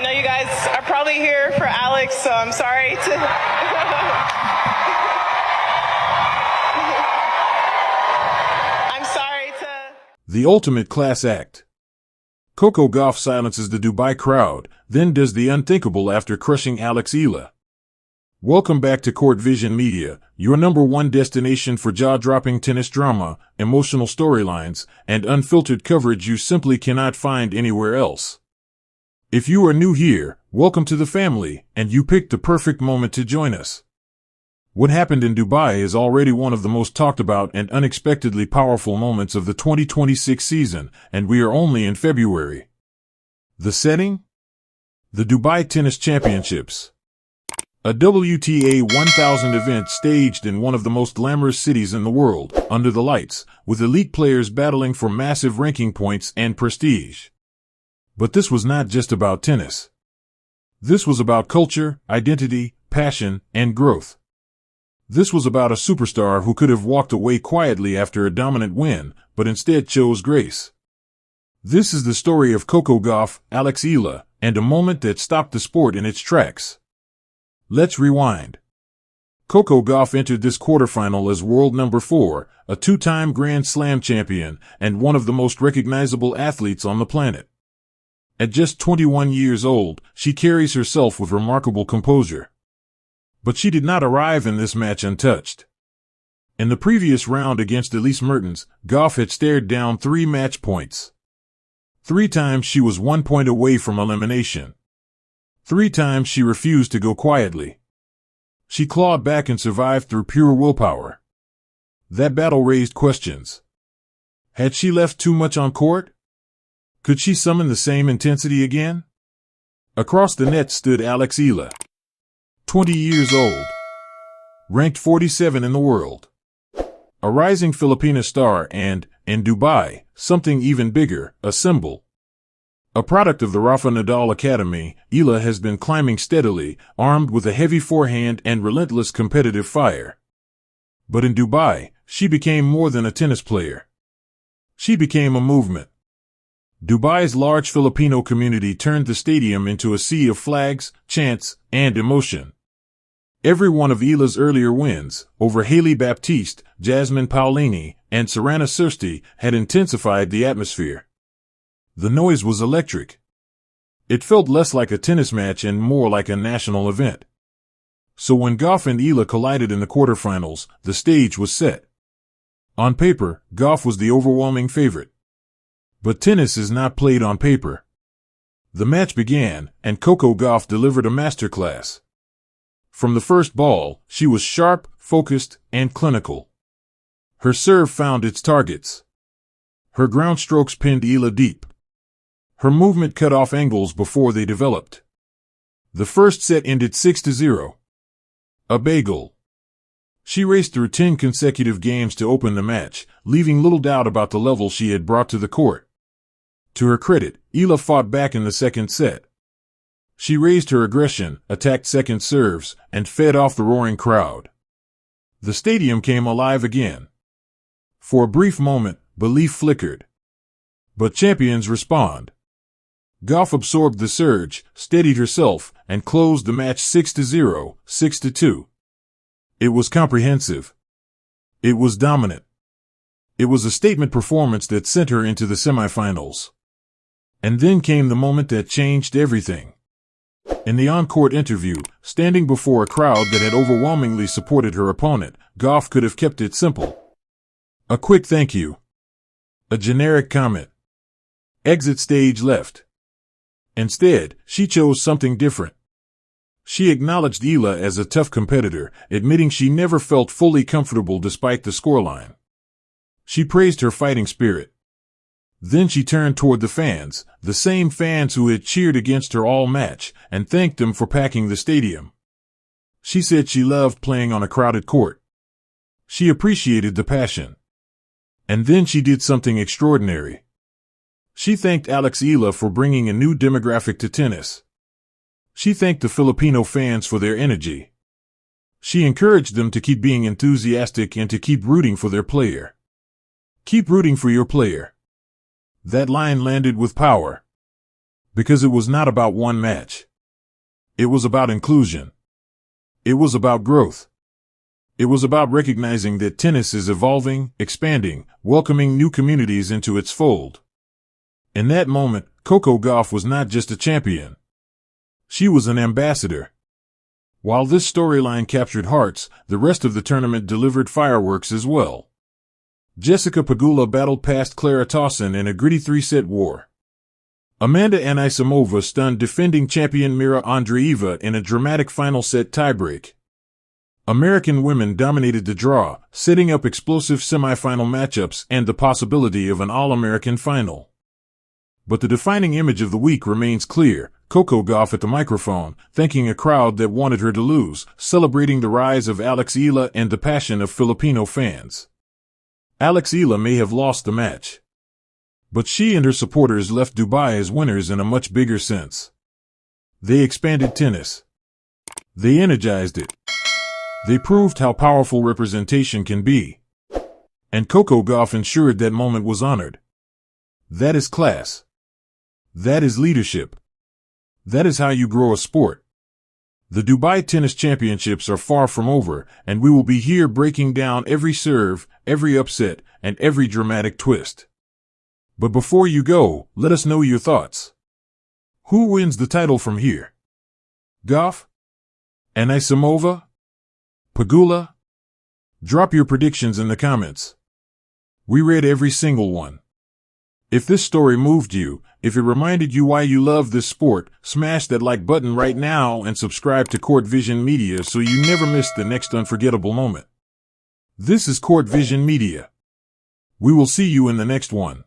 know you guys are probably here for Alex, so I'm sorry to... I'm sorry to... The ultimate class act. Coco Gauff silences the Dubai crowd, then does the unthinkable after crushing Eala. Welcome back to Court Vision Media, your #1 destination for jaw-dropping tennis drama, emotional storylines, and unfiltered coverage you simply cannot find anywhere else. If you are new here, welcome to the family, and you picked the perfect moment to join us. What happened in Dubai is already one of the most talked about and unexpectedly powerful moments of the 2026 season, and we are only in February. The setting? The Dubai Tennis Championships. A WTA 1000 event staged in one of the most glamorous cities in the world, under the lights, with elite players battling for massive ranking points and prestige. But this was not just about tennis. This was about culture, identity, passion, and growth. This was about a superstar who could have walked away quietly after a dominant win, but instead chose grace. This is the story of Coco Gauff, Eala, and a moment that stopped the sport in its tracks. Let's rewind. Coco Gauff entered this quarterfinal as world number 4, a 2-time Grand Slam champion, and one of the most recognizable athletes on the planet. At just 21 years old, she carries herself with remarkable composure. But she did not arrive in this match untouched. In the previous round against Elise Mertens, Gauff had stared down 3 match points. 3 times she was 1 point away from elimination. 3 times she refused to go quietly. She clawed back and survived through pure willpower. That battle raised questions. Had she left too much on court? Could she summon the same intensity again? Across the net stood Eala, 20 years old, ranked 47 in the world. A rising Filipina star and, in Dubai, something even bigger, a symbol. A product of the Rafa Nadal Academy, Eala has been climbing steadily, armed with a heavy forehand and relentless competitive fire. But in Dubai, she became more than a tennis player. She became a movement. Dubai's large Filipino community turned the stadium into a sea of flags, chants, and emotion. Every one of Eala's earlier wins, over Hailey Baptiste, Jasmine Paolini, and Serena Sursti, had intensified the atmosphere. The noise was electric. It felt less like a tennis match and more like a national event. So when Gauff and Eala collided in the quarterfinals, the stage was set. On paper, Gauff was the overwhelming favorite. But tennis is not played on paper. The match began, and Coco Gauff delivered a masterclass. From the first ball, she was sharp, focused, and clinical. Her serve found its targets. Her ground strokes pinned Eala deep. Her movement cut off angles before they developed. The first set ended 6-0. A bagel. She raced through 10 consecutive games to open the match, leaving little doubt about the level she had brought to the court. To her credit, Eala fought back in the second set. She raised her aggression, attacked second serves, and fed off the roaring crowd. The stadium came alive again. For a brief moment, belief flickered. But champions respond. Gauff absorbed the surge, steadied herself, and closed the match 6-0, 6-2. It was comprehensive. It was dominant. It was a statement performance that sent her into the semifinals. And then came the moment that changed everything. In the on-court interview, standing before a crowd that had overwhelmingly supported her opponent, Gauff could have kept it simple. A quick thank you. A generic comment. Exit stage left. Instead, she chose something different. She acknowledged Eala as a tough competitor, admitting she never felt fully comfortable despite the scoreline. She praised her fighting spirit. Then she turned toward the fans, the same fans who had cheered against her all match, and thanked them for packing the stadium. She said she loved playing on a crowded court. She appreciated the passion. And then she did something extraordinary. She thanked Eala for bringing a new demographic to tennis. She thanked the Filipino fans for their energy. She encouraged them to keep being enthusiastic and to keep rooting for their player. Keep rooting for your player. That line landed with power. Because it was not about one match. It was about inclusion. It was about growth. It was about recognizing that tennis is evolving, expanding, welcoming new communities into its fold. In that moment, Coco Gauff was not just a champion. She was an ambassador. While this storyline captured hearts, the rest of the tournament delivered fireworks as well. Jessica Pegula battled past Clara Tauson in a gritty 3-set war. Amanda Anisimova stunned defending champion Mira Andreeva in a dramatic final set tiebreak. American women dominated the draw, setting up explosive semifinal matchups and the possibility of an All-American final. But the defining image of the week remains clear: Coco Gauff at the microphone, thanking a crowd that wanted her to lose, celebrating the rise of Eala and the passion of Filipino fans. Eala may have lost the match, but she and her supporters left Dubai as winners in a much bigger sense. They expanded tennis. They energized it. They proved how powerful representation can be. And Coco Gauff ensured that moment was honored. That is class. That is leadership. That is how you grow a sport. The Dubai Tennis Championships are far from over, and we will be here breaking down every serve, every upset, and every dramatic twist. But before you go, let us know your thoughts. Who wins the title from here? Gauff? Anisimova? Pegula? Drop your predictions in the comments. We read every single one. If this story moved you, if it reminded you why you love this sport, smash that like button right now and subscribe to Court Vision Media so you never miss the next unforgettable moment. This is Court Vision Media. We will see you in the next one.